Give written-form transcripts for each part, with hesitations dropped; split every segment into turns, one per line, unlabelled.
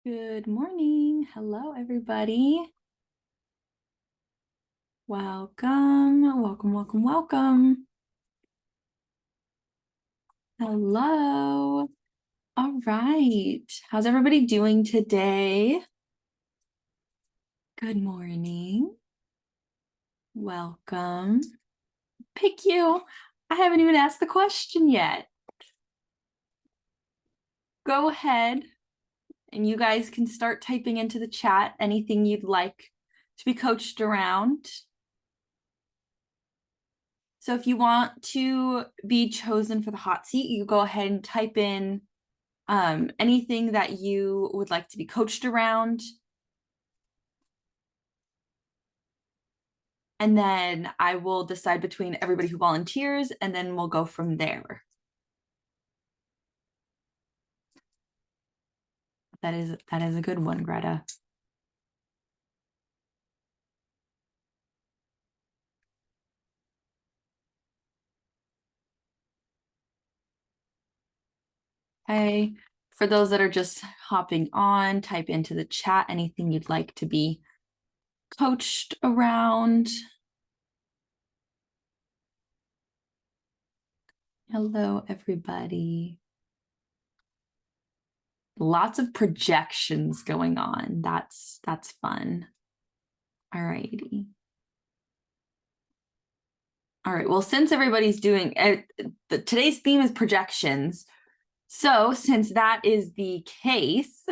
Good morning. Hello, everybody. Welcome, welcome, welcome, welcome. Hello. All right. How's everybody doing today? Good morning. Welcome. Pick you. I haven't even asked the question yet. Go ahead and you guys can start typing into the chat anything you'd like to be coached around. So if you want to be chosen for the hot seat, you go ahead and type in anything that you would like to be coached around. And then I will decide between everybody who volunteers, and then we'll go from there. That is a good one, Greta. Okay. For those that are just hopping on, type into the chat anything you'd like to be coached around. Hello, everybody. Lots of projections going on. That's fun. All righty. All right. Well, since everybody's doing today's theme is projections. So since that is the case,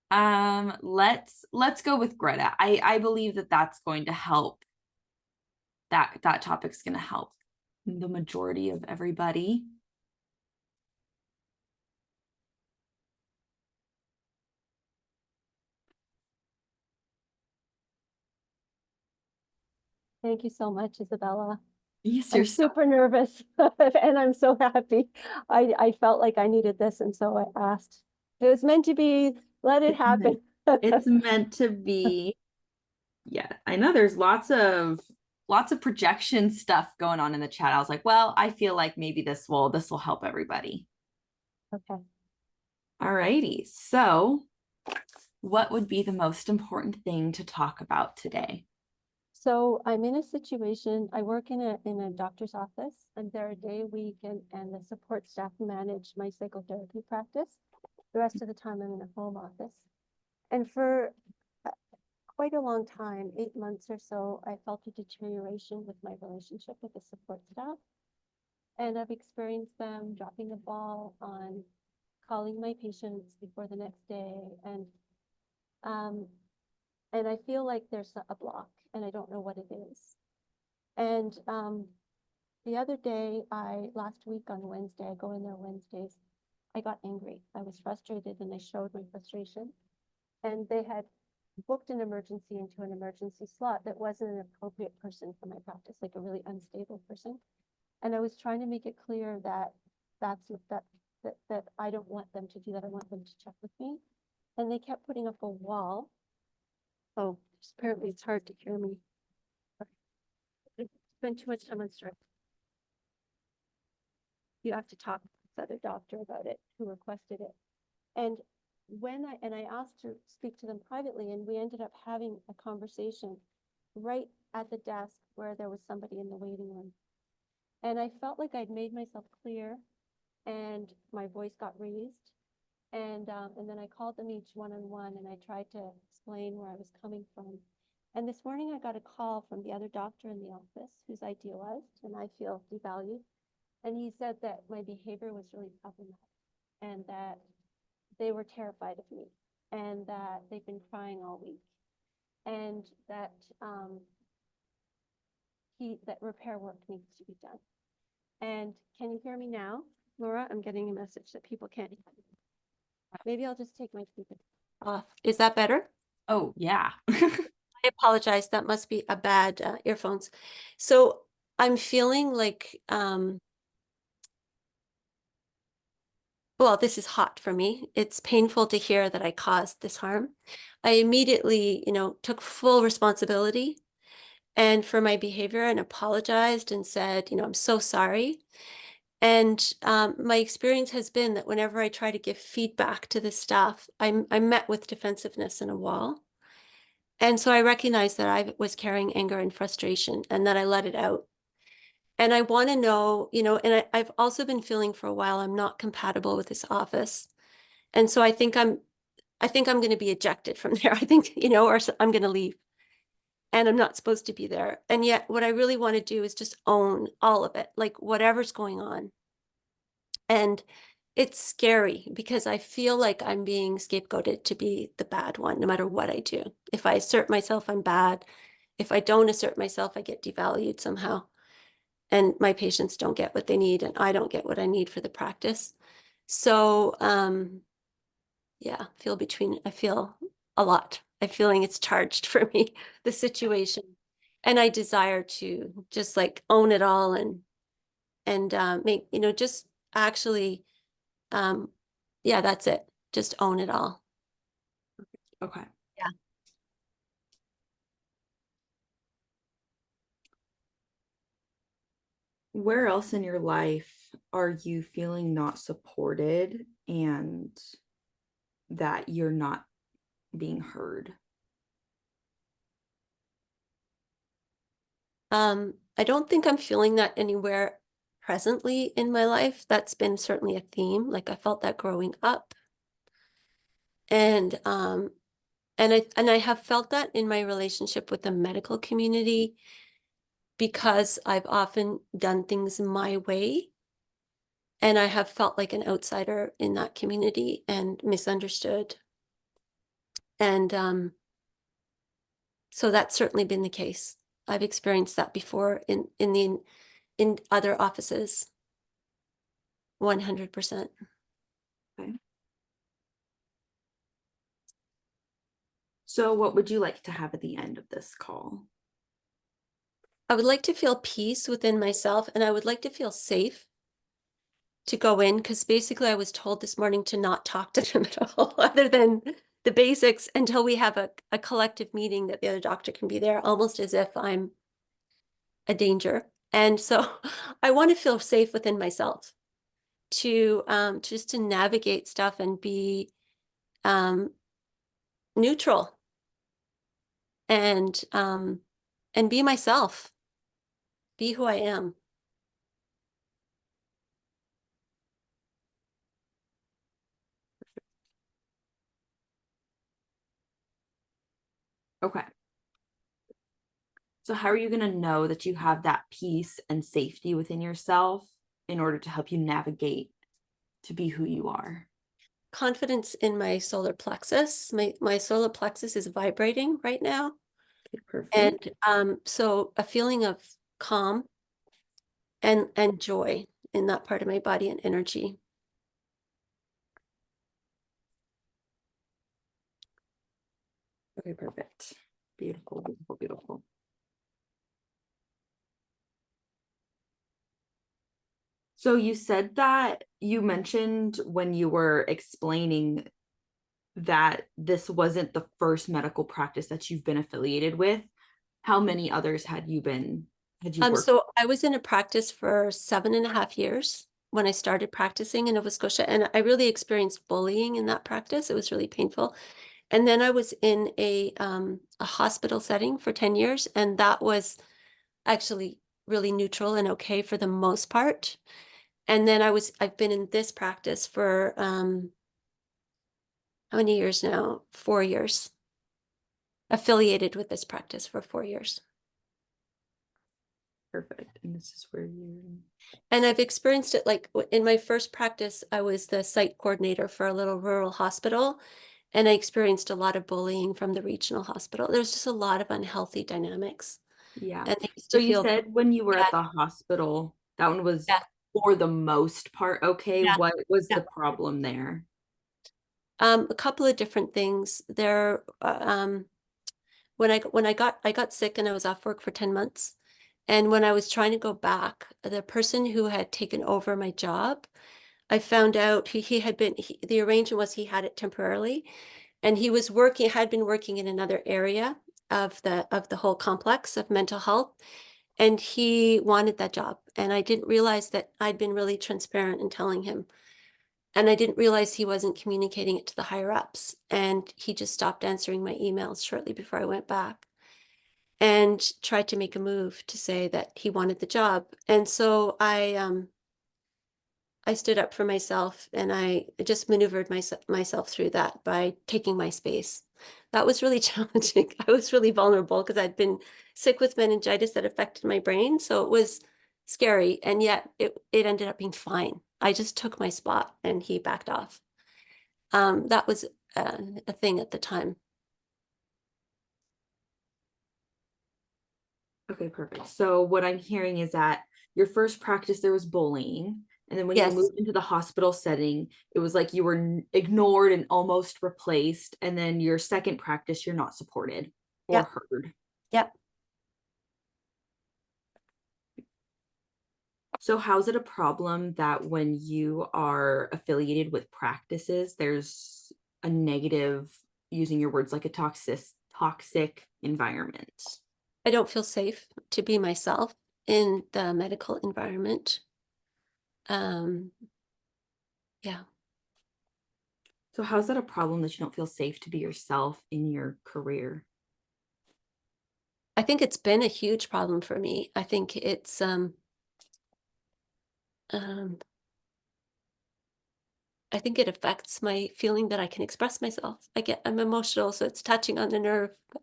let's go with Greta. I believe that that's going to help. That topic's going to help the majority of everybody.
Thank you so much, Isabella.
Yes,
I'm super nervous and I'm so happy. I felt like I needed this, and so I asked. It was meant to be. Let it happen.
It's meant to be. Yeah, I know there's lots of projection stuff going on in the chat. I was like, well, I feel like maybe this will help everybody.
Okay.
All righty. So, what would be the most important thing to talk about today?
So I'm in a situation. I work in a doctor's office. I'm there a day a week, and the support staff manage my psychotherapy practice. The rest of the time, I'm in a home office. And for quite a long time, 8 months or so, I felt a deterioration with my relationship with the support staff. And I've experienced them dropping the ball on calling my patients before the next day. Um, and I feel like there's a block and I don't know what it is. And the other day, last week on Wednesday, I go in there Wednesdays, I got angry. I was frustrated and I showed my frustration. And they had booked an emergency into an emergency slot that wasn't an appropriate person for my practice, like a really unstable person. And I was trying to make it clear that that I don't want them to do that. I want them to check with me. And they kept putting up a wall. Oh, apparently it's hard to hear me. I spent too much time on strike. You have to talk to this other doctor about it who requested it. And I asked to speak to them privately, and we ended up having a conversation right at the desk where there was somebody in the waiting room. And I felt like I'd made myself clear, and my voice got raised. And then I called them each one-on-one, and I tried to explain where I was coming from. And this morning I got a call from the other doctor in the office who's idealized and I feel devalued. And he said that my behavior was really problematic and that they were terrified of me and that they've been crying all week and that that repair work needs to be done. And can you hear me now, Laura? I'm getting a message that people can't hear me. Maybe I'll just take my speaker off. Is that better?
Oh, yeah.
I apologize. That must be a bad earphones. So I'm feeling like, well, this is hot for me. It's painful to hear that I caused this harm. I immediately, took full responsibility and for my behavior and apologized and said, I'm so sorry. And my experience has been that whenever I try to give feedback to the staff, I'm met with defensiveness and a wall. And so I recognized that I was carrying anger and frustration and that I let it out. And I want to know, and I've also been feeling for a while I'm not compatible with this office. And so I think I'm going to be ejected from there. I think, I'm going to leave and I'm not supposed to be there. And yet what I really want to do is just own all of it, like whatever's going on. And it's scary because I feel like I'm being scapegoated to be the bad one, no matter what I do. If I assert myself, I'm bad. If I don't assert myself, I get devalued somehow. And my patients don't get what they need, and I don't get what I need for the practice. So, yeah, I feel a lot. I'm feeling it's charged for me, the situation. And I desire to just like own it all and make, just actually um, yeah, that's it. Just own it all.
Okay.
Yeah.
Where else in your life are you feeling not supported and that you're not being heard?
I don't think I'm feeling that anywhere presently in my life. That's been certainly a theme. Like I felt that growing up. And and I have felt that in my relationship with the medical community because I've often done things my way. And I have felt like an outsider in that community and misunderstood. And so that's certainly been the case. I've experienced that before in other offices, 100%.
Okay. So, what would you like to have at the end of this call?
I would like to feel peace within myself and I would like to feel safe to go in because basically I was told this morning to not talk to them at all, other than the basics until we have a collective meeting that the other doctor can be there, almost as if I'm a danger. And so I want to feel safe within myself to just to navigate stuff and be um, neutral and be myself, be who I am.
Okay. So, how are you going to know that you have that peace and safety within yourself in order to help you navigate to be who you are?
Confidence in my solar plexus. My solar plexus is vibrating right now.
Okay, perfect.
And so a feeling of calm and joy in that part of my body and energy.
Okay, perfect. Beautiful, beautiful, beautiful. So, you said that you mentioned when you were explaining that this wasn't the first medical practice that you've been affiliated with. How many others had you worked?
So I was in a practice for 7.5 years when I started practicing in Nova Scotia, and I really experienced bullying in that practice. It was really painful. And then I was in a hospital setting for 10 years, and that was actually really neutral and okay for the most part. And then I've been in this practice for how many years now? 4 years. Affiliated with this practice for 4 years.
Perfect. And this is where you.
And I've experienced it like in my first practice, I was the site coordinator for a little rural hospital, and I experienced a lot of bullying from the regional hospital. There's just a lot of unhealthy dynamics.
Yeah.
And I used
So
to
you
feel,
said when you were
yeah,
at the hospital, that one was
yeah,
for the most part okay.
yeah,
What was
yeah.
the problem there?
A couple of different things. When I got sick and I was off work for 10 months. And when I was trying to go back, the person who had taken over my job, I found out the arrangement was he had it temporarily and had been working in another area of the whole complex of mental health. And he wanted that job. And I didn't realize that I'd been really transparent in telling him. And I didn't realize he wasn't communicating it to the higher ups. And he just stopped answering my emails shortly before I went back and tried to make a move to say that he wanted the job. And so I stood up for myself and I just maneuvered myself through that by taking my space. That was really challenging. I was really vulnerable because I'd been sick with meningitis that affected my brain. So it was scary. And yet it ended up being fine. I just took my spot and he backed off. That was a thing at the time.
Okay, perfect. So what I'm hearing is that your first practice there was bullying, and then when you
Yes.
moved into the hospital setting, it was like you were ignored and almost replaced, and then your second practice you're not supported or
Yep.
heard.
Yep.
So how's it a problem that when you are affiliated with practices, there's a negative, using your words, like a toxic environment?
I don't feel safe to be myself in the medical environment. Um, yeah.
So how's that a problem that you don't feel safe to be yourself in your career?
I think it's been a huge problem for me. I think um, I think it affects my feeling that I can express myself. I'm emotional, so it's touching on the nerve. But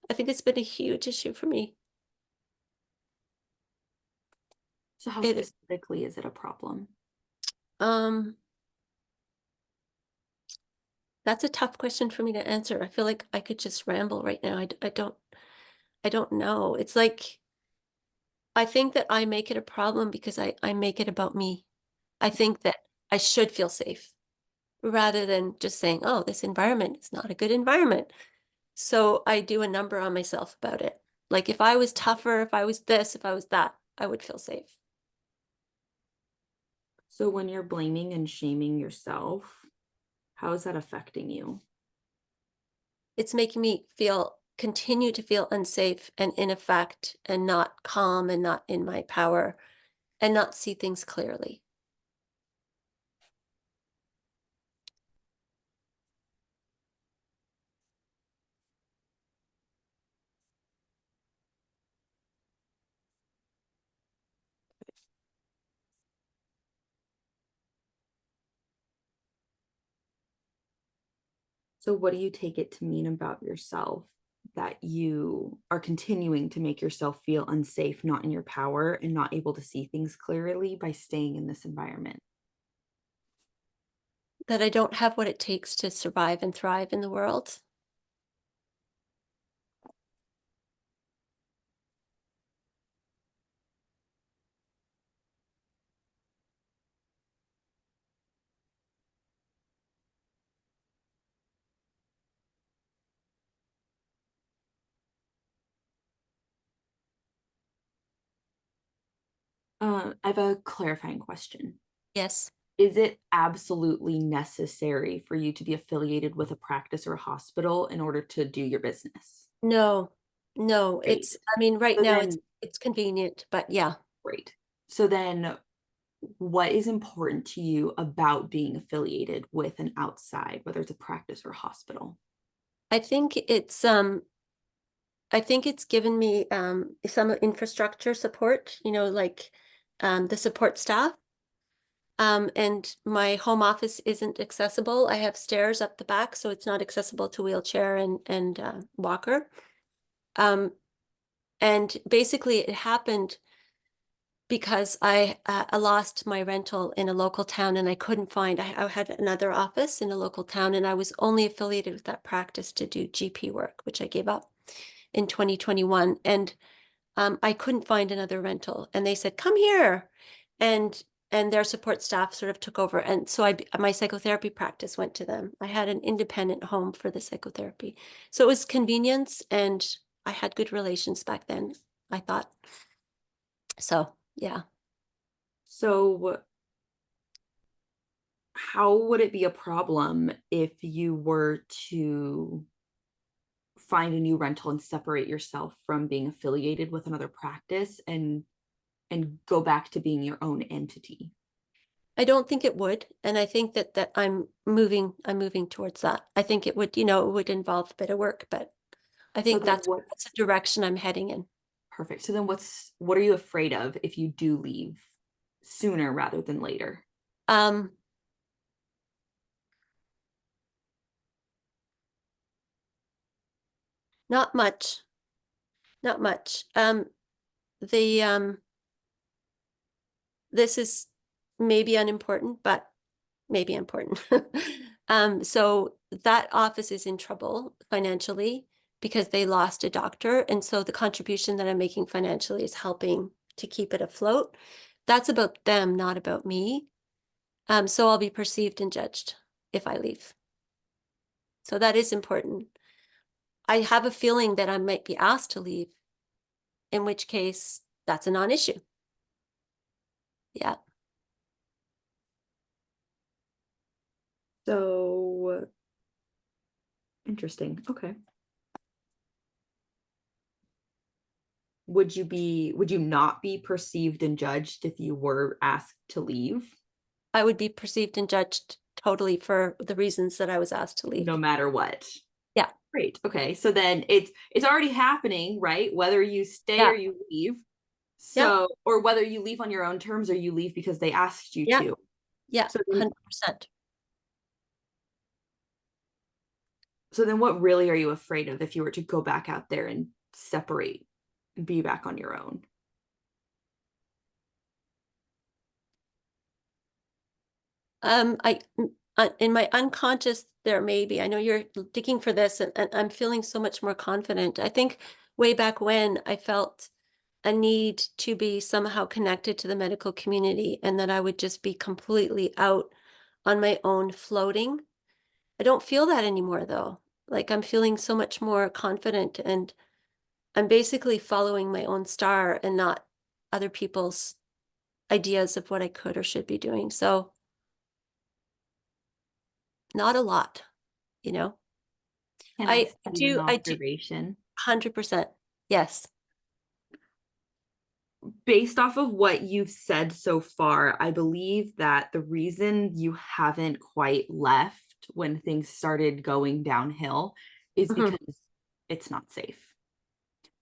I think it's been a huge issue for me.
So how
It,
specifically is it a problem?
um, that's a tough question for me to answer. I feel like I could just ramble right now. I don't know. It's like, I think that I make it a problem because I make it about me. I think that I should feel safe rather than just saying, oh, this environment is not a good environment. So I do a number on myself about it. Like if I was tougher, if I was this, if I was that, I would feel safe.
So when you're blaming and shaming yourself, how is that affecting you?
It's making me continue to feel unsafe and in effect and not calm and not in my power and not see things clearly.
So what do you take it to mean about yourself that you are continuing to make yourself feel unsafe, not in your power, and not able to see things clearly by staying in this environment?
That I don't have what it takes to survive and thrive in the world.
I have a clarifying question.
Yes.
Is it absolutely necessary for you to be affiliated with a practice or a hospital in order to do your business?
No, no,
Great.
I mean, right
So
now
then,
it's convenient, but yeah,
great. So then, what is important to you about being affiliated with an outside, whether it's a practice or a hospital?
I think I think it's given me some infrastructure support, like the support staff. And my home office isn't accessible. I have stairs up the back, so it's not accessible to wheelchair and walker. Um, and basically, it happened because I lost my rental in a local town, and I couldn't find. I had another office in a local town, and I was only affiliated with that practice to do GP work, which I gave up in 2021. And I couldn't find another rental, and they said, "Come here," and their support staff sort of took over, and so my psychotherapy practice went to them. I had an independent home for the psychotherapy, so it was convenience, and I had good relations back then. I thought so. Yeah,
So, how would it be a problem if you were to find a new rental and separate yourself from being affiliated with another practice and go back to being your own entity?
I don't think it would, and I think that I'm moving towards that. I think it would, it would involve a bit of work, but I
So
think
then
that's the direction I'm heading in.
perfect. So then what are you afraid of if you do leave sooner rather than later?
Um, Not much, not much. The This is maybe unimportant, but maybe important. So that office is in trouble financially because they lost a doctor, and so the contribution that I'm making financially is helping to keep it afloat. That's about them, not about me. So I'll be perceived and judged if I leave. So that is important. I have a feeling that I might be asked to leave, in which case that's a non-issue. Yeah.
So interesting. Okay. Would you not be perceived and judged if you were asked to leave,
I would be perceived and judged totally for the reasons that I was asked to leave.
no matter what?
Yeah.
Great. Okay. So then it's already happening, right? Whether you stay or
Yeah.
you leave.
Yeah.
So, or whether you leave on your own terms or you leave because they asked you
Yeah.
to.
Yeah.
So then,
100%.
so then what really are you afraid of if you were to go back out there and separate and be back on your own?
In my unconscious, there may be, I know you're digging for this, and I'm feeling so much more confident. I think way back when I felt a need to be somehow connected to the medical community and that I would just be completely out on my own floating. I don't feel that anymore though. Like I'm feeling so much more confident and I'm basically following my own star and not other people's ideas of what I could or should be doing. So not a lot, you know.
Can I
I
state an
I do
observation?
100%. Yes.
Based off of what you've said so far, I believe that the reason you haven't quite left when things started going downhill is
Mhm.
because it's not safe,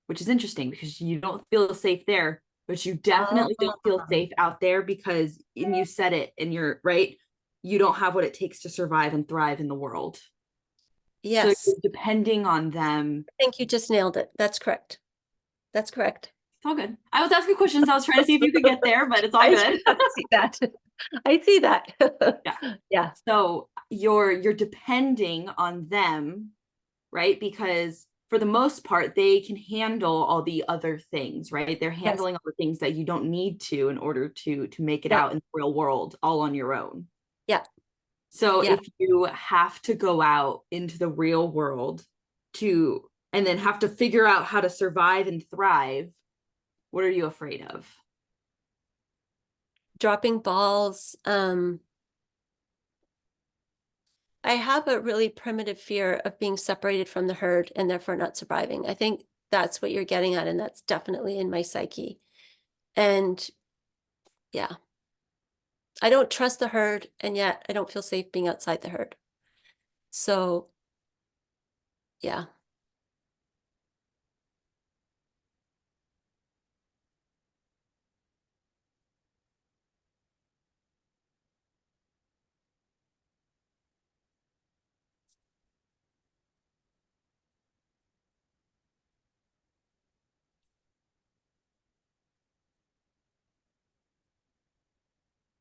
which is interesting because you don't feel safe there, but you definitely don't feel
Ah,
safe out there because, and you said it, and you're right, you don't have what it takes to survive and thrive in the world. So
yes.
you're depending on them.
I think you just nailed it. That's correct. That's correct.
It's all good. I was asking questions. I was trying to see if you could get there, but it's all
I
good.
see that. I see that.
Yeah.
Yeah.
So you're depending on them, right? Because for the most part, they can handle all the other things, right? They're
Yes.
handling all the things that you don't need to in order to make it
Yeah.
out in the real world all on your own.
Yeah.
So
Yeah.
if you have to go out into the real world to and then have to figure out how to survive and thrive, what are you afraid of?
Dropping balls. I have a really primitive fear of being separated from the herd and therefore not surviving. I think that's what you're getting at, and that's definitely in my psyche. And yeah, I don't trust the herd, and yet I don't feel safe being outside the herd. So yeah.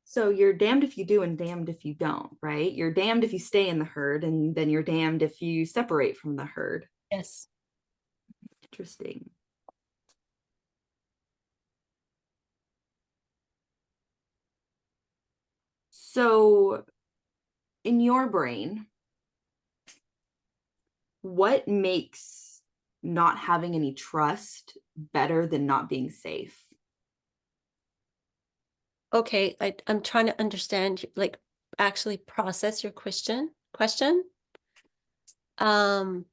So you're damned if you do and damned if you don't, right? You're damned if you stay in the herd, and then you're damned if you separate from the herd.
Yes.
Interesting. So, in your brain, what makes not having any trust better than not being safe?
Okay, I'm trying to understand, like actually process your question. Um,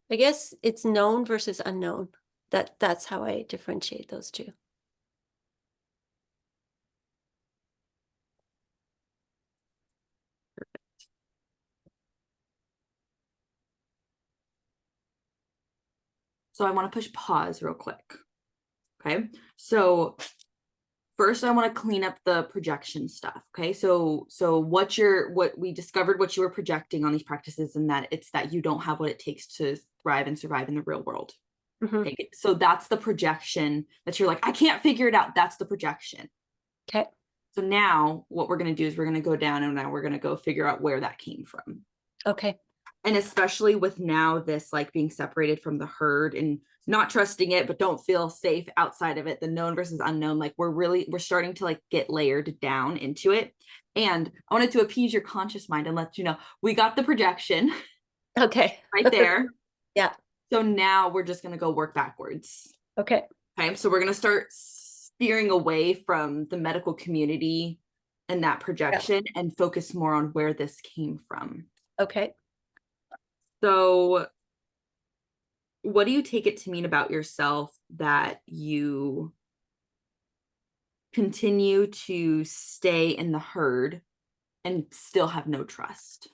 I guess it's known versus unknown. That's how I differentiate those two.
So I want to push pause real quick. Okay. So first I want to clean up the projection stuff. Okay. So what we discovered what you were projecting on these practices, and that it's that you don't have what it takes to thrive and survive in the real world.
Mhm.
Okay. So that's the projection that you're like, I can't figure it out. That's the projection.
Okay.
So now what we're going to do is we're going to go down and now we're going to go figure out where that came from.
Okay.
And especially with now this like being separated from the herd and not trusting it, but don't feel safe outside of it, the known versus unknown, like we're starting to like get layered down into it. And I wanted to appease your conscious mind and let you know we got the projection
Okay.
right there.
Yeah.
So now we're just going to go work backwards.
Okay.
Okay. So we're going to start steering away from the medical community and that projection and focus more on where this came from.
Okay.
So what do you take it to mean about yourself that you continue to stay in the herd and still have no trust?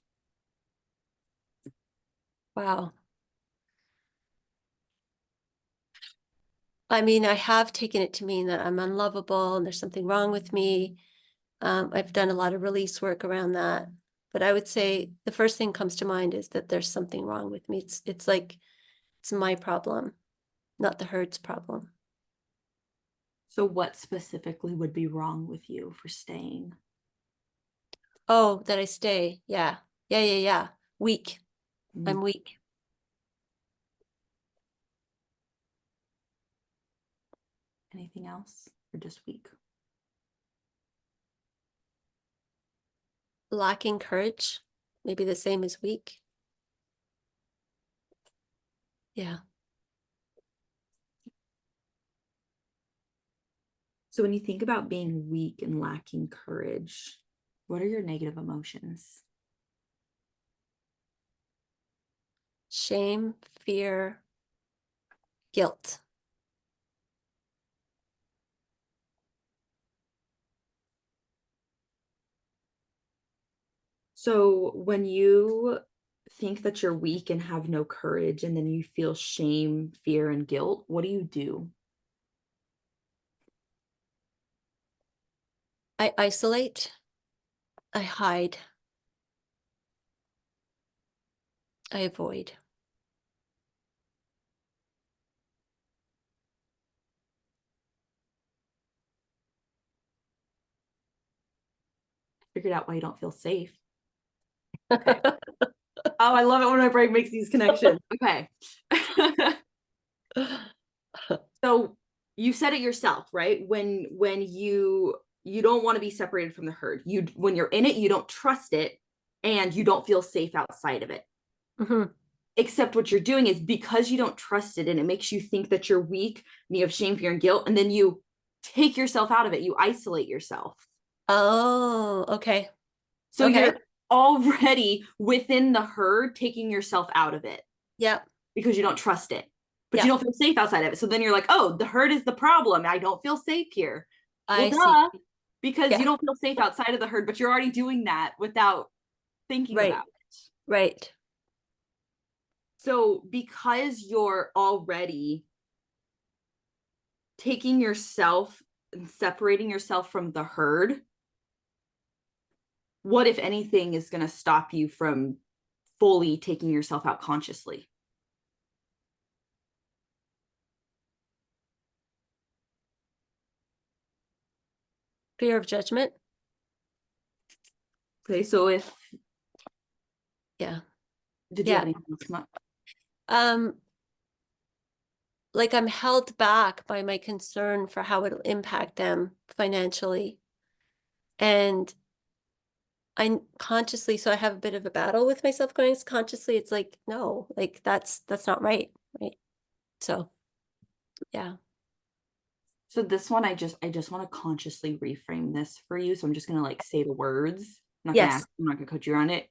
Wow. I mean, I have taken it to mean that I'm unlovable and there's something wrong with me. I've done a lot of release work around that. But I would say the first thing comes to mind is that there's something wrong with me. It's like it's my problem, not the herd's problem.
So what specifically would be wrong with you for staying?
Oh, that I stay. Yeah. Yeah, yeah, yeah. Weak. I'm
Mm.
weak.
Anything else or just weak?
Lacking courage. Maybe the same as weak. Yeah.
So when you think about being weak and lacking courage, what are your negative emotions?
Shame, fear, guilt.
So when you think that you're weak and have no courage, and then you feel shame, fear, and guilt, what do you do?
I isolate. I hide. I avoid.
Figured out why you don't feel safe. Okay. Oh, I love it when my brain makes these connections. Okay. So you said it yourself, right? When you don't want to be separated from the herd. You when you're in it, you don't trust it and you don't feel safe outside of it.
Mhm.
Except what you're doing is because you don't trust it and it makes you think that you're weak and you have shame, fear, and guilt, and then you take yourself out of it. You isolate yourself.
Oh, okay.
So
Okay.
you're already within the herd, taking yourself out of it
Yeah.
because you don't trust it, but you
Yeah.
don't feel safe outside of it. So then you're like, oh, the herd is the problem. I don't feel safe here. Well,
I see.
duh, because you
Yeah.
don't feel safe outside of the herd, but you're already doing that without thinking
Right.
about it.
Right.
So because you're already taking yourself and separating yourself from the herd, what, if anything, is going to stop you from fully taking yourself out consciously?
Fear of judgment.
Okay, so if
Yeah.
did you have
Yeah.
anything else come up?
Um, like I'm held back by my concern for how it'll impact them financially. And I consciously, so I have a bit of a battle with myself going consciously. It's like, no, like that's not right. Right. So yeah.
So this one, I just want to consciously reframe this for you. So I'm just gonna like say the words. I'm not gonna
Yes.
ask, I'm not gonna coach you on it.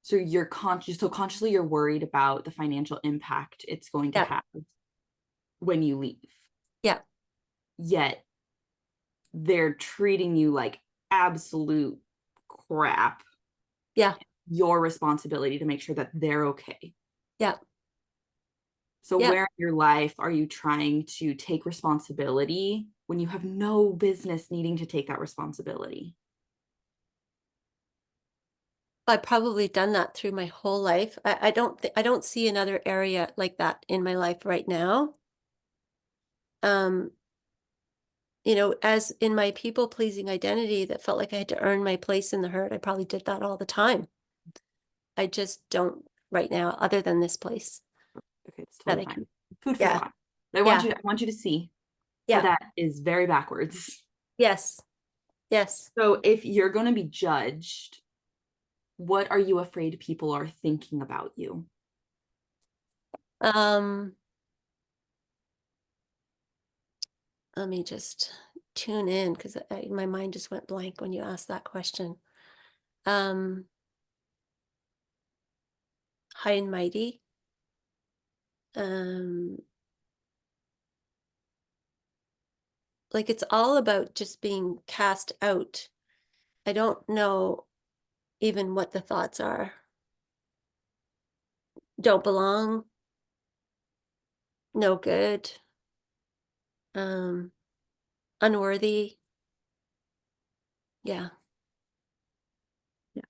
So you're conscious, so consciously you're worried about the financial impact it's going to
Yeah,
have when you leave.
yeah,
Yet they're treating you like absolute crap.
yeah,
Your responsibility to make sure that they're okay.
yeah,
So
yeah.
where in your life are you trying to take responsibility when you have no business needing to take that responsibility?
I've probably done that through my whole life. I don't see another area like that in my life right now. Um, as in my people-pleasing identity that felt like I had to earn my place in the herd, I probably did that all the time. I just don't right now, other than this place
Okay, it's
that
totally
I
fine.
can.
Food for
Yeah,
thought. I want
yeah,
you, I want you to see how
yeah.
that is very backwards.
Yes, yes.
So if you're going to be judged, what are you afraid people are thinking about you?
Um, Let me just tune in because my mind just went blank when you asked that question. Um, High and mighty. Um, like it's all about just being cast out. I don't know even what the thoughts are. Don't belong, no good, um, unworthy. Yeah.
Yeah.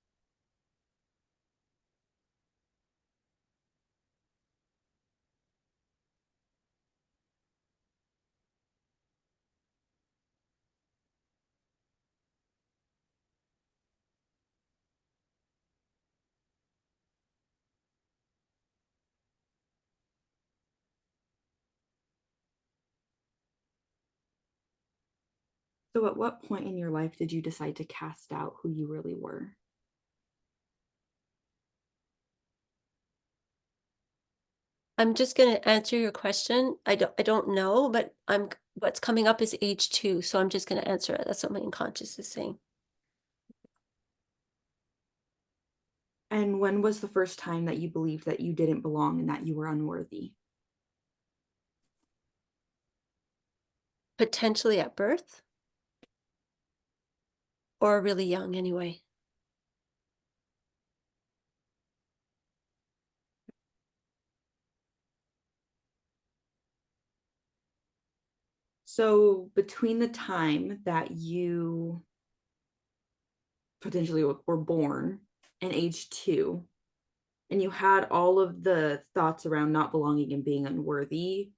So at what point in your life did you decide to cast out who you really were?
I'm just going to answer your question. I don't know, but what's coming up is age 2, so I'm just going to answer it. That's what my unconscious is saying.
And when was the first time that you believed that you didn't belong and that you were unworthy?
Potentially at birth or really young anyway.
So between the time that you potentially were born and age 2, and you had all of the thoughts around not belonging and being unworthy,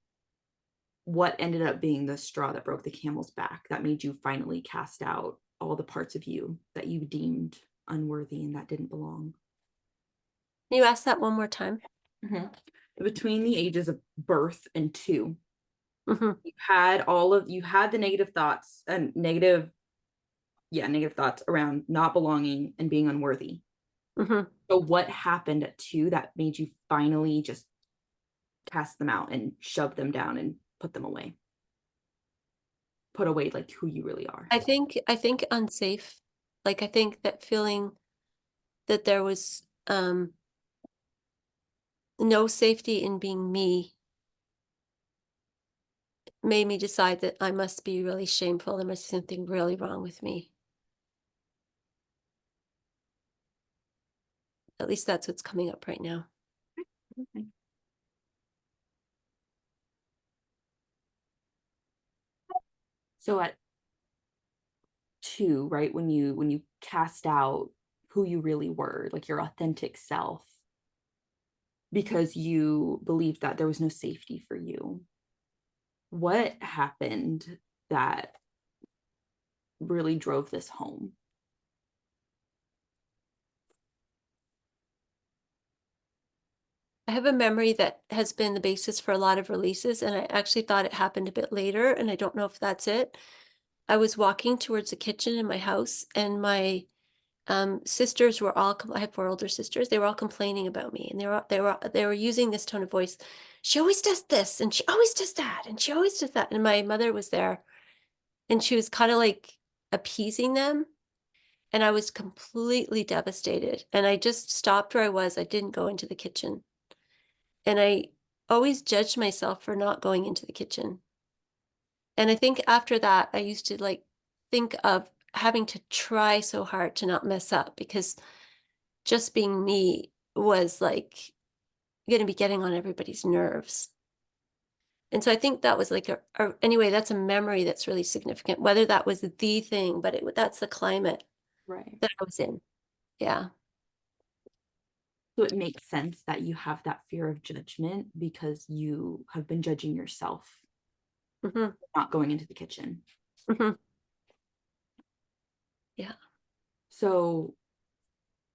what ended up being the straw that broke the camel's back that made you finally cast out all the parts of you that you deemed unworthy and that didn't belong?
Can you ask that one more time?
Mhm. Between the ages of birth and 2,
Hmm.
you had the negative thoughts and negative thoughts around not belonging and being unworthy.
Hmm.
So what happened at 2 that made you finally just cast them out and shove them down and put them away? Put away like who you really are.
I think unsafe. Like I think that feeling that there was no safety in being me made me decide that I must be really shameful. There must be something really wrong with me. At least that's what's coming up right now.
Okay. So at 2, right, when you cast out who you really were, like your authentic self, because you believed that there was no safety for you, what happened that really drove this home?
I have a memory that has been the basis for a lot of releases, and I actually thought it happened a bit later, and I don't know if that's it. I was walking towards the kitchen in my house, and my sisters were all. I have 4 older sisters. They were all complaining about me, and they were using this tone of voice. She always does this, and she always does that, and she always does that. And my mother was there, and she was kind of like appeasing them.
And I was completely devastated, and I just stopped where I was. I didn't go into the kitchen, and I always judged myself for not going into the kitchen. And I think after that, I used to, like, think of having to try so hard to not mess up because just being me was, like, gonna be getting on everybody's nerves. And so I think that was, like, a anyway, that's a memory that's really significant, whether that was the thing, but that's the climate
Right.
that I was in. Yeah.
So it makes sense that you have that fear of judgment because you have been judging yourself
Mhm,
not going into the kitchen.
mhm. Yeah.
So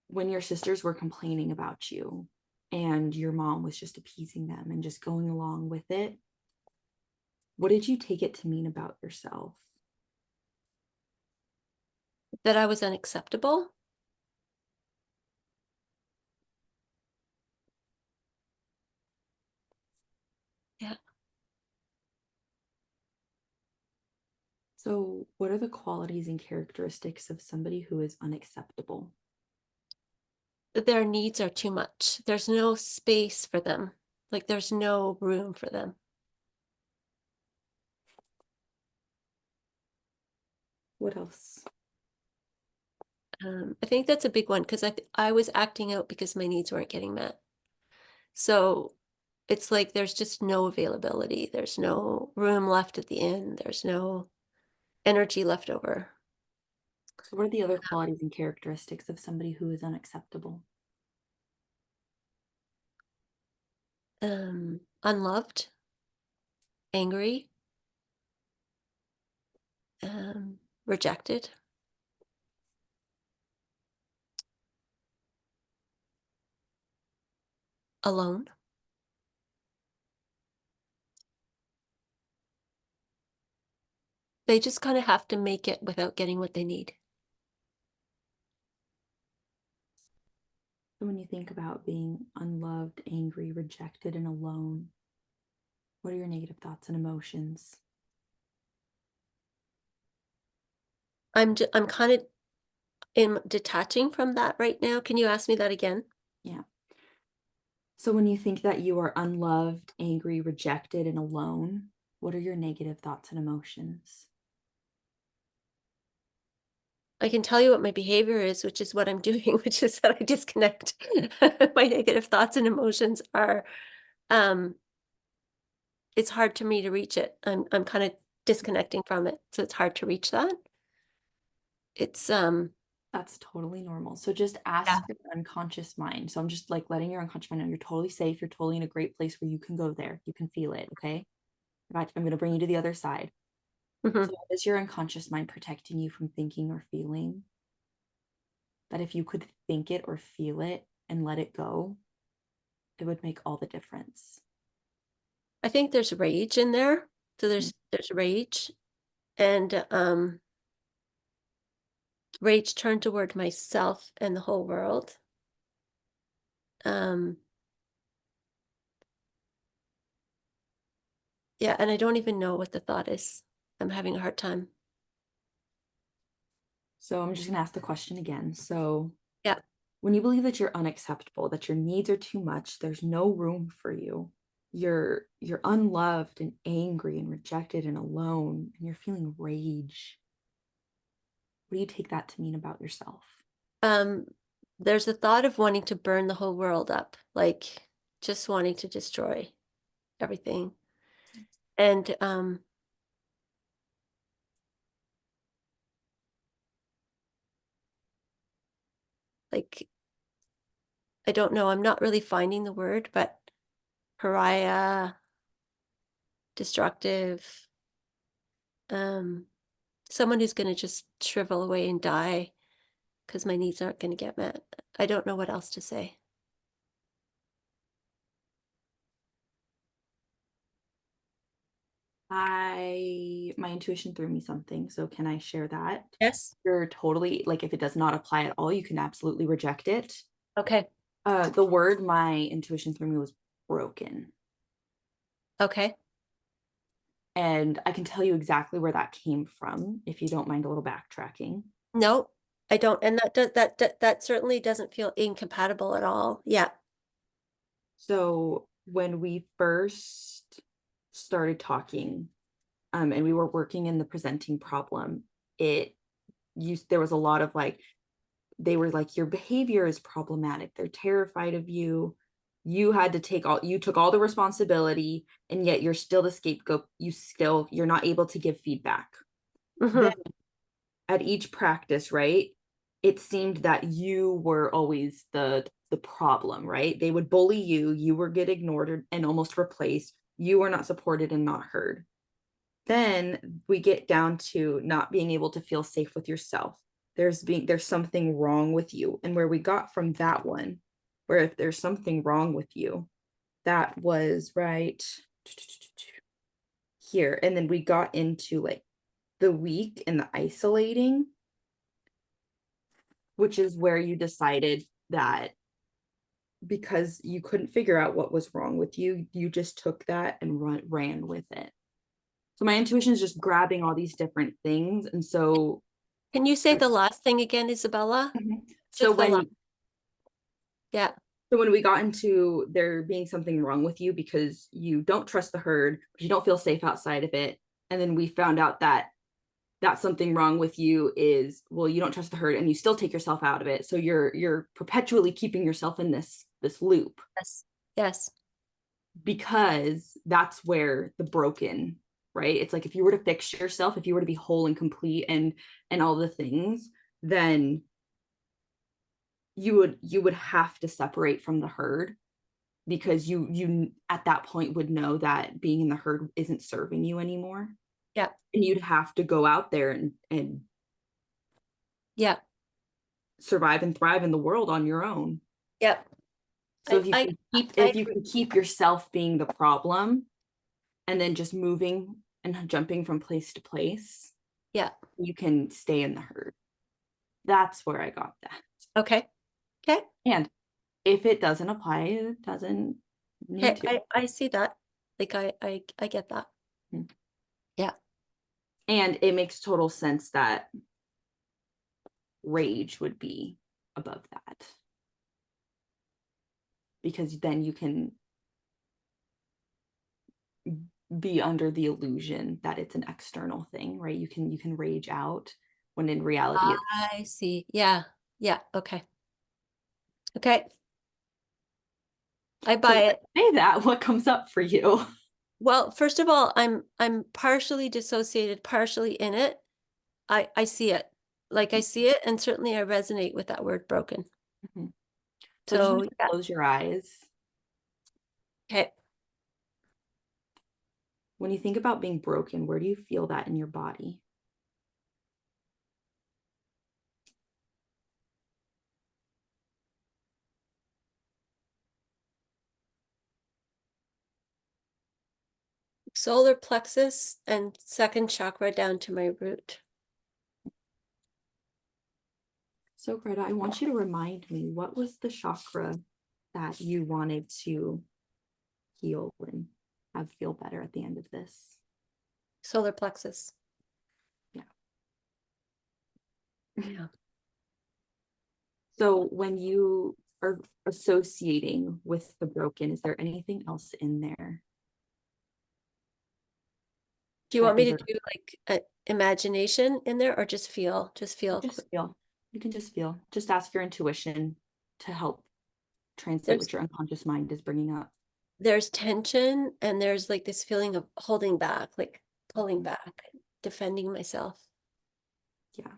when your sisters were complaining about you and your mom was just appeasing them and just going along with it, what did you take it to mean about yourself?
That I was unacceptable? Yeah.
So, what are the qualities and characteristics of somebody who is unacceptable?
Their needs are too much. There's no space for them. Like, there's no room for them.
What else?
I think that's a big one because I was acting out because my needs weren't getting met. So, it's like there's just no availability. There's no room left at the end. There's no energy left over.
So, what are the other qualities and characteristics of somebody who is unacceptable?
Unloved, angry, rejected, alone. They just kind of have to make it without getting what they need.
So, when you think about being unloved, angry, rejected, and alone, what are your negative thoughts and emotions?
I'm kind of am detaching from that right now. Can you ask me that again?
Yeah. So, when you think that you are unloved, angry, rejected, and alone, what are your negative thoughts and emotions?
I can tell you what my behavior is, which is what I'm doing, which is that I disconnect. My negative thoughts and emotions are, um, it's hard to me to reach it. I'm kind of disconnecting from it, so it's hard to reach that. It's
That's totally normal. So just
Yeah.
ask your unconscious mind. So I'm just like letting your unconscious mind know you're totally safe. You're totally in a great place where you can go there. You can feel it. Okay. I'm going to bring you to the other side.
Mhm.
So is your unconscious mind protecting you from thinking or feeling that if you could think it or feel it and let it go, it would make all the difference?
I think there's rage in there. So there's rage and rage turned toward myself and the whole world. Um yeah, and I don't even know what the thought is. I'm having a hard time.
So I'm just going to ask the question again. So
Yeah.
when you believe that you're unacceptable, that your needs are too much, there's no room for you. You're unloved and angry and rejected and alone and you're feeling rage. What do you take that to mean about yourself?
Um, there's a thought of wanting to burn the whole world up, like just wanting to destroy everything. And like I don't know, I'm not really finding the word, but pariah, destructive, um, someone who's gonna just shrivel away and die because my needs aren't gonna get met. I don't know what else to say.
My intuition threw me something, so can I share that?
Yes.
You're totally like if it does not apply at all, you can absolutely reject it.
Okay.
The word my intuition threw me was broken.
Okay.
And I can tell you exactly where that came from if you don't mind a little backtracking.
No. I don't, and that certainly doesn't feel incompatible at all. Yeah.
So when we first started talking, and we were working in the presenting problem, there was a lot of like, they were like, your behavior is problematic. They're terrified of you. You took all the responsibility, and yet you're still the scapegoat. You're not able to give feedback. Then
Mhm.
at each practice, right? It seemed that you were always the problem, right? They would bully you, you were get ignored and almost replaced. You were not supported and not heard. Then we get down to not being able to feel safe with yourself. There's something wrong with you. And where we got from that one, where if there's something wrong with you, that was right here. And then we got into like the weak and the isolating, which is where you decided that because you couldn't figure out what was wrong with you, you just took that and ran with it. So my intuition is just grabbing all these different things. And so,
Can you say the last thing again, Isabella?
Mhm. so
Just the last.
when
Yeah.
so when we got into there being something wrong with you because you don't trust the herd, you don't feel safe outside of it, and then we found out that that's something wrong with you is, well, you don't trust the herd and you still take yourself out of it, so you're perpetually keeping yourself in this loop,
Yes. Yes.
because that's where the broken, right? It's like if you were to fix yourself, if you were to be whole and complete and all the things, then you would have to separate from the herd, because you at that point would know that being in the herd isn't serving you anymore,
Yeah.
and you'd have to go out there and
Yeah.
survive and thrive in the world on your own.
Yeah.
So
I
if you
agree.
can keep yourself being the problem and then just moving and jumping from place to place,
Yeah.
you can stay in the herd. That's where I got that.
Okay. Okay.
And if it doesn't apply, it doesn't need
Okay.
to.
I see that. Like I get that.
Mhm.
Yeah.
And it makes total sense that rage would be above that, because then you can be under the illusion that it's an external thing, right? You can rage out when in reality it's,
I see. Yeah. Yeah. Okay. Okay. I
so
buy
when
it.
I say that, what comes up for you?
Well, first of all, I'm partially dissociated, partially in it. I see it. Like I see it, and certainly I resonate with that word broken.
Mhm. So just
So
gonna
yeah.
close your eyes.
Okay.
When you think about being broken, where do you feel that in your body?
Solar plexus and second chakra down to my root.
So Greta, I want you to remind me, what was the chakra that you wanted to heal and have feel better at the end of this?
Solar plexus.
Yeah.
Yeah.
So when you are associating with the broken, is there anything else in there
Do you
that
want me to
either
do like imagination in there or just feel? Just feel.
just feel? You can just feel. Just ask your intuition to help translate
There's
what your unconscious mind is bringing up.
there's tension and there's like this feeling of holding back, like pulling back, defending myself.
Yeah.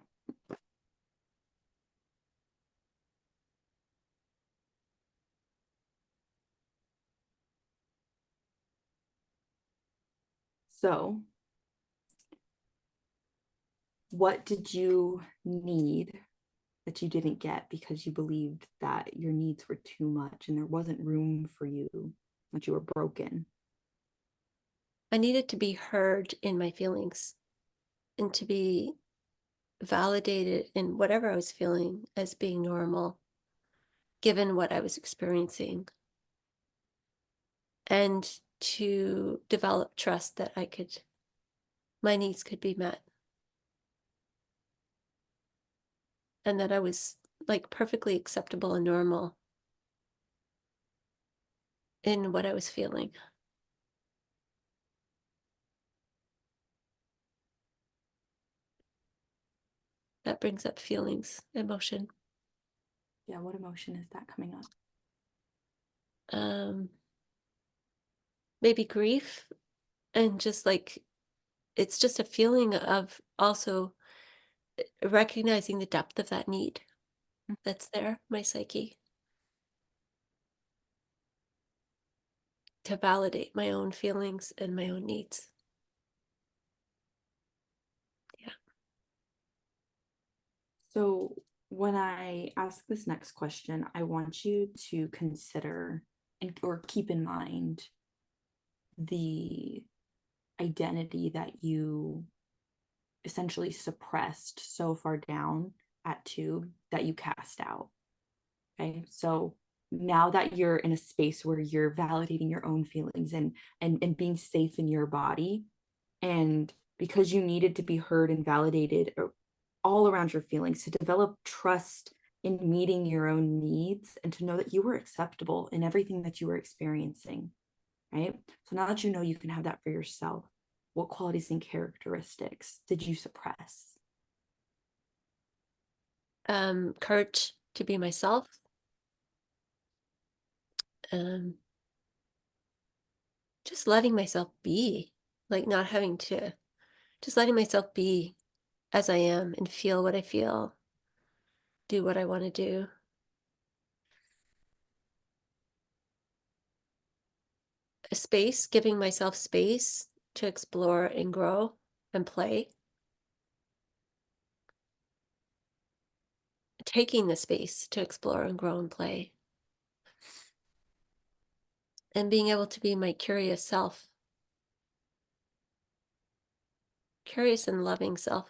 So what did you need that you didn't get because you believed that your needs were too much and there wasn't room for you, that you were broken?
I needed to be heard in my feelings and to be validated in whatever I was feeling as being normal, given what I was experiencing, and to develop trust that my needs could be met. and that I was like perfectly acceptable and normal in what I was feeling. That brings up feelings, emotion.
Yeah, what emotion is that coming up?
Maybe grief, and just like it's just a feeling of also recognizing the depth of that need that's there, my psyche, to validate my own feelings and my own needs. Yeah.
So when I ask this next question, I want you to consider or keep in mind the identity that you essentially suppressed so far down at 2 that you cast out. Okay. So now that you're in a space where you're validating your own feelings and being safe in your body, and because you needed to be heard and validated all around your feelings, to develop trust in meeting your own needs and to know that you were acceptable in everything that you were experiencing, right? So now that you know you can have that for yourself, what qualities and characteristics did you suppress?
Courage to be myself. Just letting myself be, like not having to, just letting myself be as I am and feel what I feel, do what I want to do. A space, giving myself space to explore and grow and play. Taking the space to explore and grow and play. And being able to be my curious self. Curious and loving self.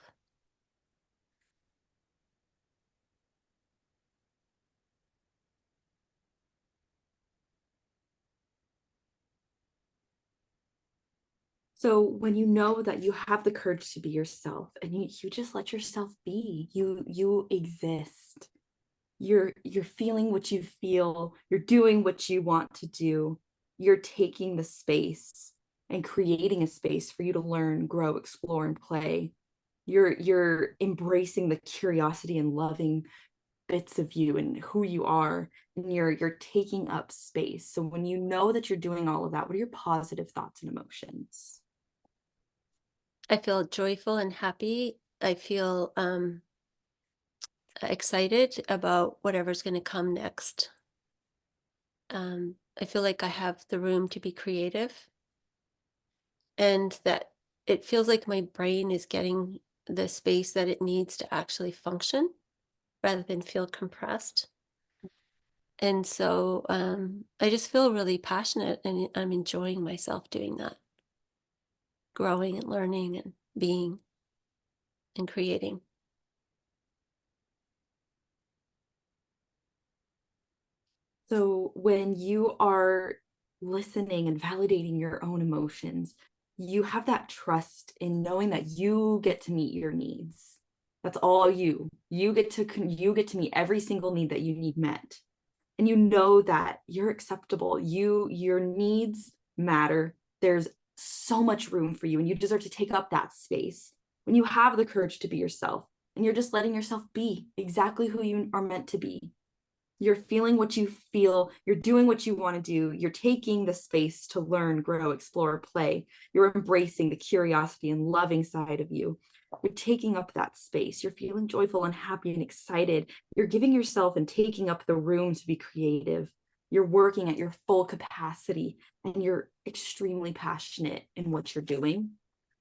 So when you know that you have the courage to be yourself and you just let yourself be, you exist. You're feeling what you feel, you're doing what you want to do. You're taking the space and creating a space for you to learn, grow, explore, and play. You're embracing the curiosity and loving bits of you and who you are, and you're taking up space. So when you know that you're doing all of that, what are your positive thoughts and emotions?
I feel joyful and happy. I feel excited about whatever's going to come next. I feel like I have the room to be creative, and that it feels like my brain is getting the space that it needs to actually function rather than feel compressed. And so I just feel really passionate, and I'm enjoying myself doing that, growing and learning and being and creating.
So when you are listening and validating your own emotions, you have that trust in knowing that you get to meet your needs. That's all you. You get to meet every single need that you need met. And you know that you're acceptable. Your needs matter. There's so much room for you and you deserve to take up that space. When you have the courage to be yourself and you're just letting yourself be exactly who you are meant to be, you're feeling what you feel, you're doing what you want to do, you're taking the space to learn, grow, explore, play, you're embracing the curiosity and loving side of you, you're taking up that space, you're feeling joyful and happy and excited, you're giving yourself and taking up the room to be creative, you're working at your full capacity, and you're extremely passionate in what you're doing.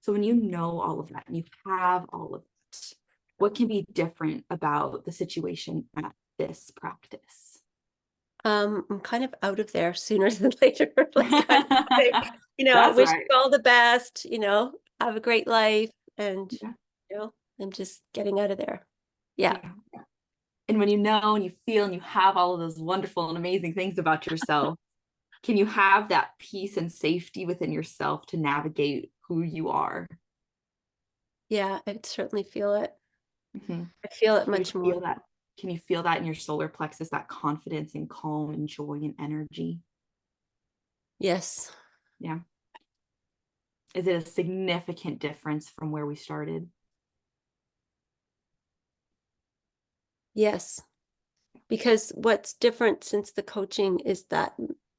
So when you know all of that and you have all of it, what can be different about the situation at this practice?
I'm kind of out of there sooner than later. Like, I
That's
wish
right.
you all the best, have a great life. And,
Yeah.
I'm just getting out of there. Yeah.
Yeah. And when you know and you feel and you have all of those wonderful and amazing things about yourself, can you have that peace and safety within yourself to navigate who you are?
Yeah, I certainly feel it.
Mhm.
I feel it
Can you
much more.
feel that? Can you feel that in your solar plexus, that confidence and calm and joy and energy?
Yes.
Yeah. Is it a significant difference from where we started?
Yes. Because what's different since the coaching is that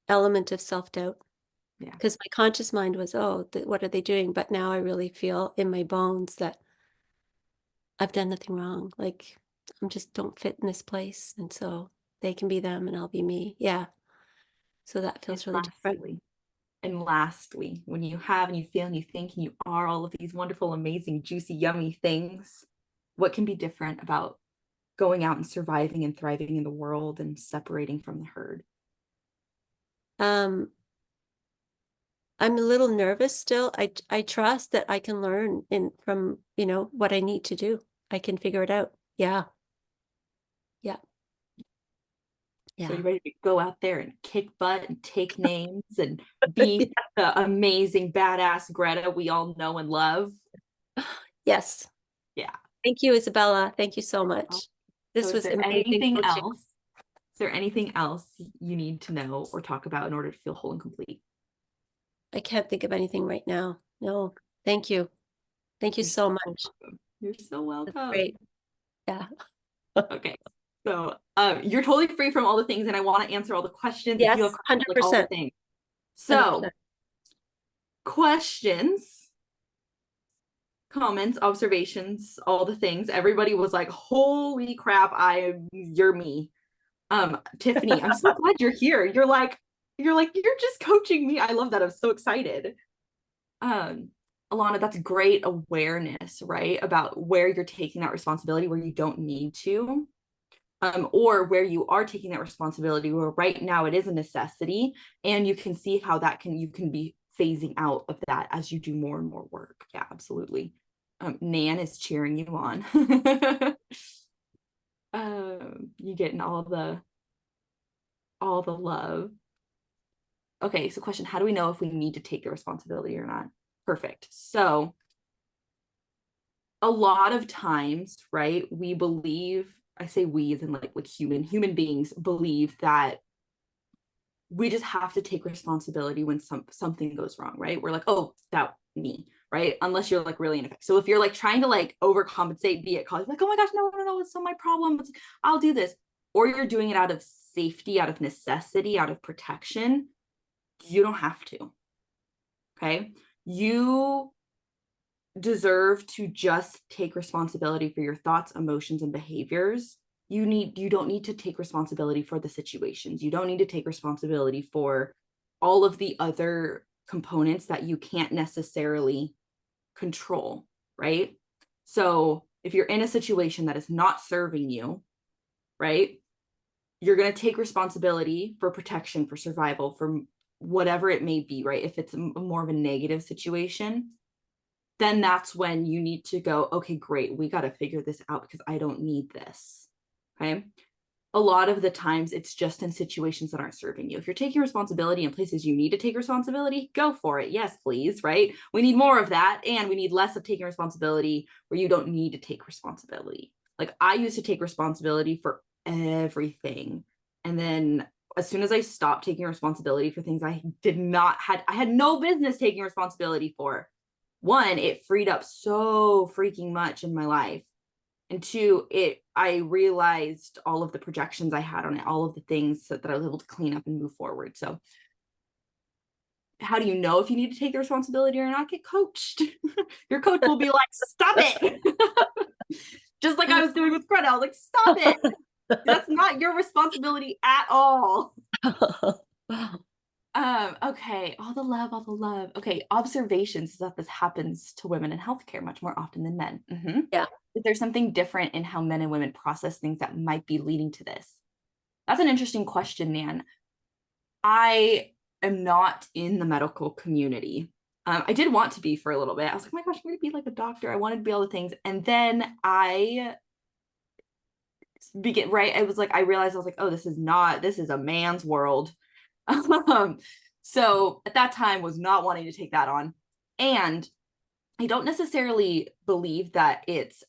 element of self-doubt.
Yeah.
Because my conscious mind was, oh, what are they doing? But now I really feel in my bones that I've done nothing wrong. Like I'm just don't fit in this place. And so they can be them and I'll be me. Yeah. So that
And
feels really different.
lastly, when you have and you feel and you think and you are all of these wonderful, amazing, juicy, yummy things, what can be different about going out and surviving and thriving in the world and separating from the herd?
I'm a little nervous still. I trust that I can learn from, what I need to do. I can figure it out. Yeah. Yeah.
So
Yeah.
you're ready to go out there and kick butt and take names and be the amazing, badass Greta we all know and love.
Yes.
Yeah.
Thank you, Isabella. Thank you so
So
much. This
is
was
there
amazing
anything
coaching.
else? Is there anything else you need to know or talk about in order to feel whole and complete?
I can't think of anything right now. No. Thank you. Thank you
You're
so
so
much.
welcome. You're so
That's
welcome.
great. Yeah.
Okay. So you're totally free from all the things, and I want to answer all the questions if you have
Yes,
questions, like all the
100%.
things. So
100%.
questions, comments, observations, all the things. Everybody was like, holy crap, you're me. Tiffany, I'm so glad you're here. You're just coaching me. I love that. I'm so excited. Alana, that's great awareness, right? About where you're taking that responsibility where you don't need to. Or where you are taking that responsibility where right now it is a necessity, and you can see how you can be phasing out of that as you do more and more work. Yeah, absolutely. Nan is cheering you on. You getting all the love. Okay, so question, how do we know if we need to take the responsibility or not? Perfect. So a lot of times, right, we believe, I say we as in like human beings believe that we just have to take responsibility when something goes wrong, right? We're like, oh, that me, right? Unless you're like really ineffective. So if you're like trying to like overcompensate, be at college, like, oh my gosh, no, it's not my problem. I'll do this. Or you're doing it out of safety, out of necessity, out of protection. You don't have to. Okay. You deserve to just take responsibility for your thoughts, emotions, and behaviors. You don't need to take responsibility for the situations. You don't need to take responsibility for all of the other components that you can't necessarily control, right? So if you're in a situation that is not serving you, right, you're going to take responsibility for protection, for survival, for whatever it may be, right? If it's more of a negative situation, then that's when you need to go, okay, great, we got to figure this out because I don't need this. Okay. A lot of the times it's just in situations that aren't serving you. If you're taking responsibility in places you need to take responsibility, go for it. Yes, please. Right. We need more of that. And we need less of taking responsibility where you don't need to take responsibility. Like I used to take responsibility for everything. And then as soon as I stopped taking responsibility for things I had no business taking responsibility for, one, it freed up so freaking much in my life. And two, I realized all of the projections I had on it, all of the things that I was able to clean up and move forward. So how do you know if you need to take the responsibility or not? Get coached. Your coach will be like, stop it. Just like I was doing with Greta. I was like, stop it. That's not your responsibility at all. Okay, all the love, all the love. Okay, observations that this happens to women in healthcare much more often than men.
Yeah.
Is there something different in how men and women process things that might be leading to this? That's an interesting question, Nan. I am not in the medical community. I did want to be for a little bit. I was like, oh my gosh, I'm going to be like a doctor. I wanted to be all the things. And then I realized I was like, oh, this is a man's world. So at that time was not wanting to take that on. And I don't necessarily believe that it's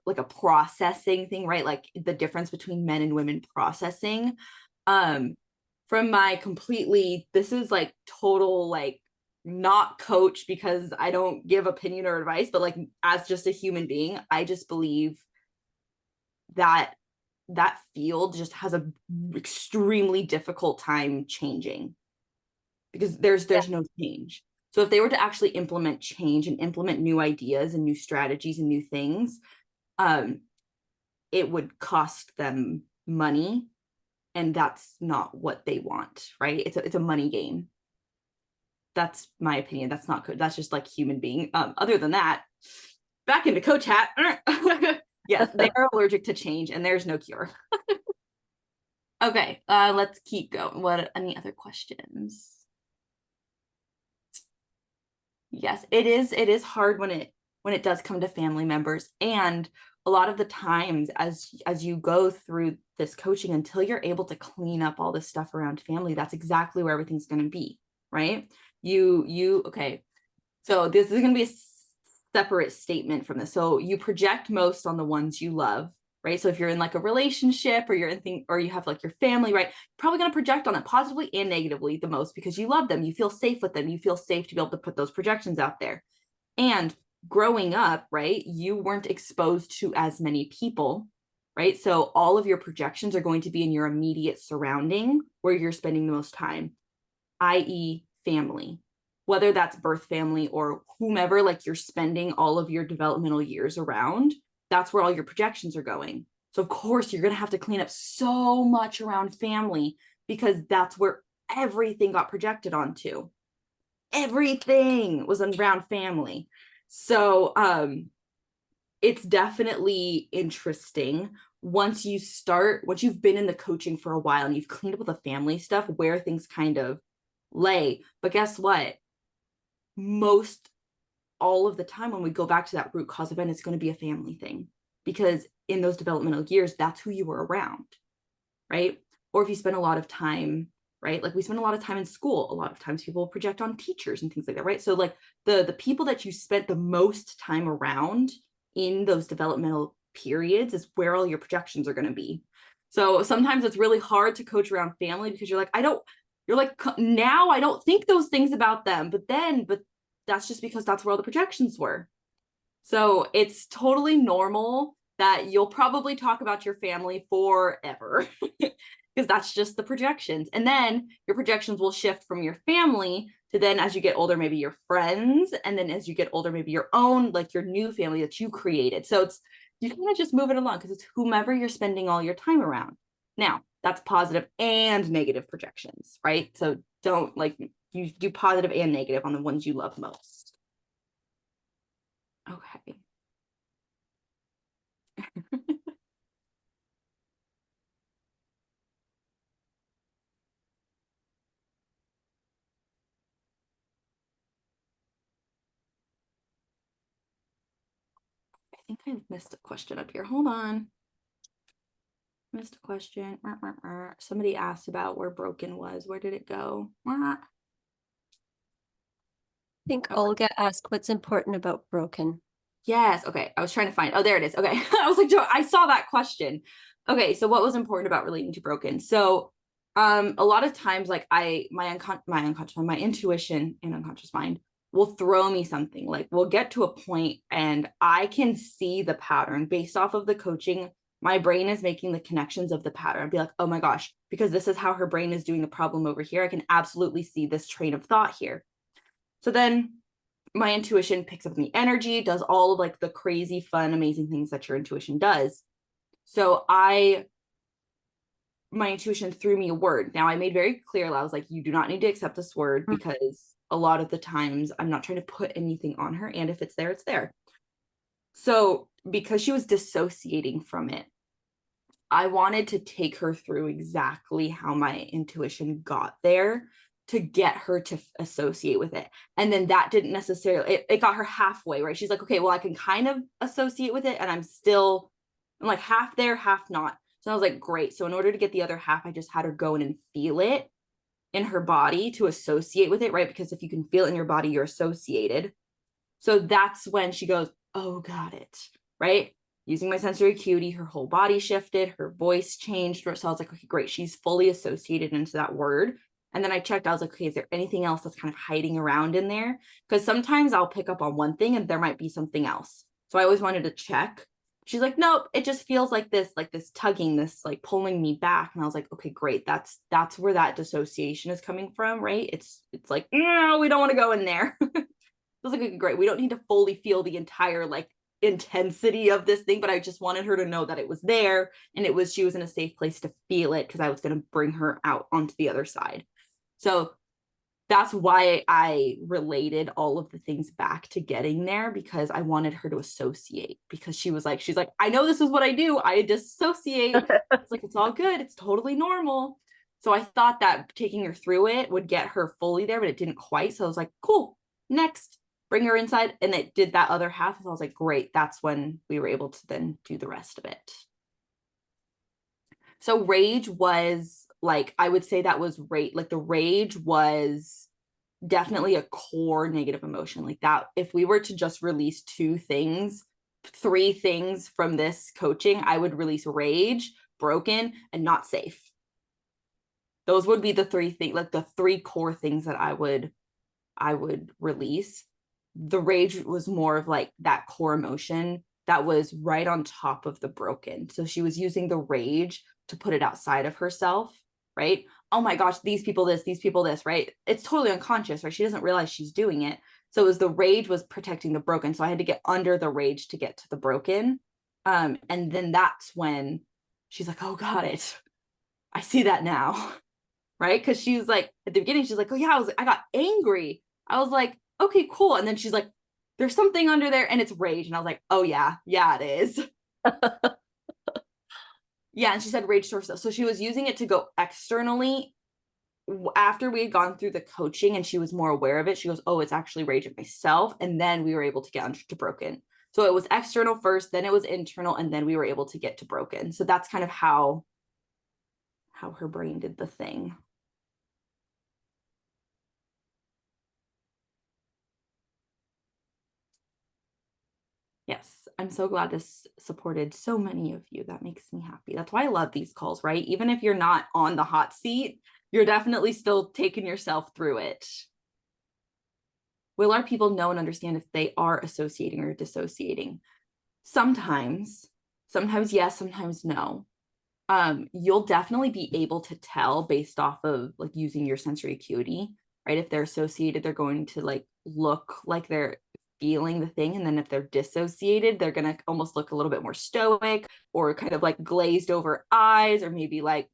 like a processing thing, right? Like the difference between men and women processing. From my completely, this is like total, like not coach because I don't give opinion or advice, but like as just a human being, I just believe that that field just has a extremely difficult time changing because there's no change. So if they were to actually implement change and implement new ideas and new strategies and new things, it would cost them money, and that's not what they want, right? It's a money game. That's my opinion. That's not good. That's just like human being. Other than that, back into coach hat. Yes, they are allergic to change, and there's no cure. Okay, let's keep going. What any other questions? Yes, it is hard when it does come to family members, and a lot of the times as you go through this coaching, until you're able to clean up all this stuff around family, that's exactly where everything's going to be, right? Okay, so this is going to be a separate statement from this. So you project most on the ones you love, right? So if you're in like a relationship or or you have like your family, right? You're probably going to project on it positively and negatively the most because you love them. You feel safe with them. You feel safe to be able to put those projections out there. And growing up, right, you weren't exposed to as many people, right? So all of your projections are going to be in your immediate surrounding where you're spending the most time, i.e., family, whether that's birth family or whomever, like you're spending all of your developmental years around. That's where all your projections are going. So of course you're going to have to clean up so much around family because that's where everything got projected onto. Everything was around family. So it's definitely interesting once you've been in the coaching for a while and you've cleaned up with the family stuff, where things kind of lay. But guess what? Most all of the time when we go back to that root cause event, it's going to be a family thing, because in those developmental years, that's who you were around, right? Or if you spend a lot of time, right? Like we spend a lot of time in school, a lot of times people project on teachers and things like that, right? So like the people that you spent the most time around in those developmental periods is where all your projections are going to be. So sometimes it's really hard to coach around family because you're like, now I don't think those things about them, but that's just because that's where all the projections were. So it's totally normal that you'll probably talk about your family forever because that's just the projections. And then your projections will shift from your family to then, as you get older, maybe your friends. And then as you get older, maybe your own, like your new family that you created. So you kind of just move it along because it's whomever you're spending all your time around. Now, that's positive and negative projections, right? So don't like you do positive and negative on the ones you love most. Okay. I think I missed a question up here. Hold on. Missed a question. Somebody asked about where broken was. Where did it go?
I think
Okay.
Olga asked what's important about broken.
Yes. Okay. I was trying to find. Oh, there it is. Okay. I was like, I saw that question. Okay. So what was important about relating to broken? So a lot of times like my intuition and unconscious mind will throw me something. Like we'll get to a point and I can see the pattern based off of the coaching. My brain is making the connections of the pattern. I'd be like, oh my gosh, because this is how her brain is doing the problem over here. I can absolutely see this train of thought here. So then my intuition picks up the energy, does all of like the crazy, fun, amazing things that your intuition does. So my intuition threw me a word. Now I made very clear, I was like, you do not need to accept this word because a lot of the times I'm not trying to put anything on her. And if it's there, it's there. So because she was dissociating from it, I wanted to take her through exactly how my intuition got there to get her to associate with it. And then that didn't necessarily, it got her halfway, right? She's like, okay, well, I can kind of associate with it. And I'm like half there, half not. So I was like, great. So in order to get the other half, I just had her go in and feel it in her body to associate with it, right? Because if you can feel it in your body, you're associated. So that's when she goes, oh, got it, right? Using my sensory acuity, her whole body shifted, her voice changed. So I was like, okay, great. She's fully associated into that word. And then I checked, I was like, okay, is there anything else that's kind of hiding around in there? Because sometimes I'll pick up on one thing and there might be something else. So I always wanted to check. She's like, nope, it just feels like this tugging, this like pulling me back. And I was like, okay, great. That's where that dissociation is coming from, right? It's like, no, we don't want to go in there. I was like, okay, great. We don't need to fully feel the entire like intensity of this thing, but I just wanted her to know that it was there and she was in a safe place to feel it because I was going to bring her out onto the other side. So that's why I related all of the things back to getting there, because I wanted her to associate, because she's like, I know this is what I do. I dissociate. It's like, it's all good. It's totally normal. So I thought that taking her through it would get her fully there, but it didn't quite. So I was like, cool, next, bring her inside. And it did that other half. So I was like, great. That's when we were able to then do the rest of it. So rage was like, I would say that was like the rage was definitely a core negative emotion. Like that, if we were to just release 3 things from this coaching, I would release rage, broken, and not safe. Those would be the 3 things, like the 3 core things that I would release. The rage was more of like that core emotion that was right on top of the broken. So she was using the rage to put it outside of herself, right? Oh my gosh, these people this, right? It's totally unconscious, right? She doesn't realize she's doing it. So it was the rage was protecting the broken. So I had to get under the rage to get to the broken. And then that's when she's like, oh, got it. I see that now. Right? Because she was like, at the beginning, she's like, oh yeah, I got angry. I was like, okay, cool. And then she's like, there's something under there and it's rage. And I was like, oh yeah, it is. Yeah. And she said rage to herself. So she was using it to go externally. After we had gone through the coaching and she was more aware of it, she goes, oh, it's actually rage at myself. And then we were able to get under to broken. So it was external first, then it was internal, and then we were able to get to broken. So that's kind of how her brain did the thing. Yes, I'm so glad this supported so many of you. That makes me happy. That's why I love these calls, right? Even if you're not on the hot seat, you're definitely still taking yourself through it. Will our people know and understand if they are associating or dissociating? Sometimes yes, sometimes no. You'll definitely be able to tell based off of like using your sensory acuity, right? If they're associated, they're going to like look like they're feeling the thing. And then if they're dissociated, they're going to almost look a little bit more stoic or kind of like glazed over eyes, or maybe like,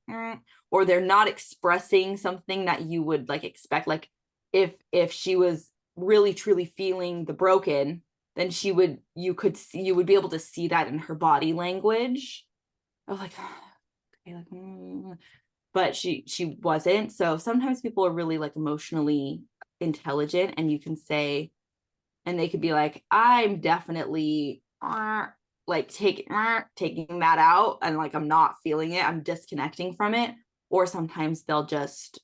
or they're not expressing something that you would like expect. Like if she was really truly feeling the broken, then you would be able to see that in her body language. I was like, okay, like, but she wasn't. So sometimes people are really like emotionally intelligent, and you can say, and they could be like, I'm definitely like taking that out, and like I'm not feeling it, I'm disconnecting from it. Or sometimes they'll just,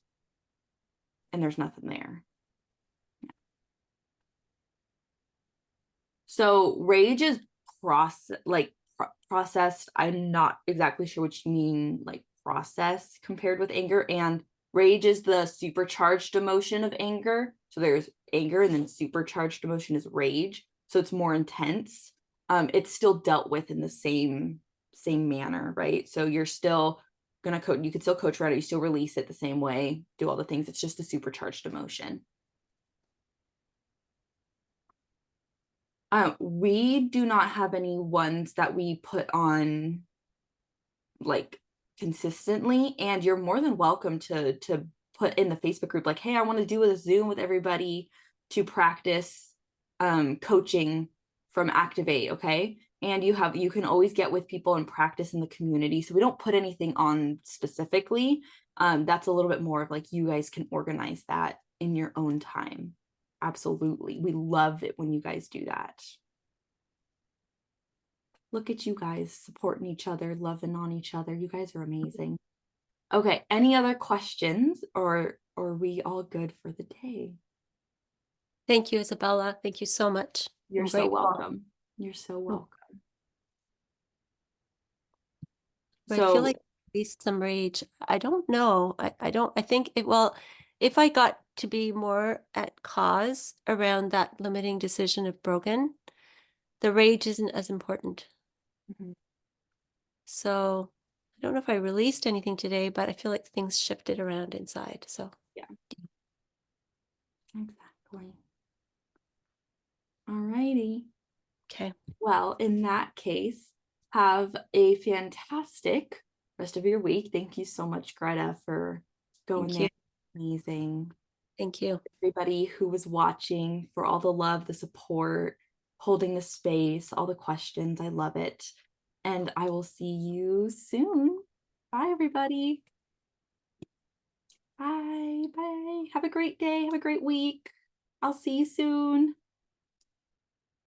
and there's nothing there. So rage is processed. I'm not exactly sure what you mean, like process compared with anger. And rage is the supercharged emotion of anger. So there's anger, and then supercharged emotion is rage. So it's more intense. It's still dealt with in the same manner, right? So you're still gonna coach. You can still coach around it. You still release it the same way, do all the things. It's just a supercharged emotion. We do not have any ones that we put on like consistently, and you're more than welcome to put in the Facebook group like, hey, I want to do a Zoom with everybody to practice coaching from Activate, okay? And you can always get with people and practice in the community. So we don't put anything on specifically. That's a little bit more of like, you guys can organize that in your own time. Absolutely. We love it when you guys do that. Look at you guys supporting each other, loving on each other. You guys are amazing. Okay, any other questions, or are we all good for the day?
Thank you, Isabella. Thank you so much.
You're
I'm
so
grateful.
welcome. You're so welcome.
But I feel
So
like at least some rage. I don't know. I don't, I think it, well, if I got to be more at cause around that limiting decision of Brogan, the rage isn't as important.
Mhm.
So I don't know if I released anything today, but I feel like things shifted around inside. So
yeah, exactly. All righty.
okay.
Well, in that case, have a fantastic rest of your week. Thank you so much, Greta, for going
Thank
there.
you.
Amazing.
Thank you.
Everybody who was watching, for all the love, the support, holding the space, all the questions. I love it. And I will see you soon. Bye, everybody. Bye. Bye. Have a great day. Have a great week. I'll see you soon.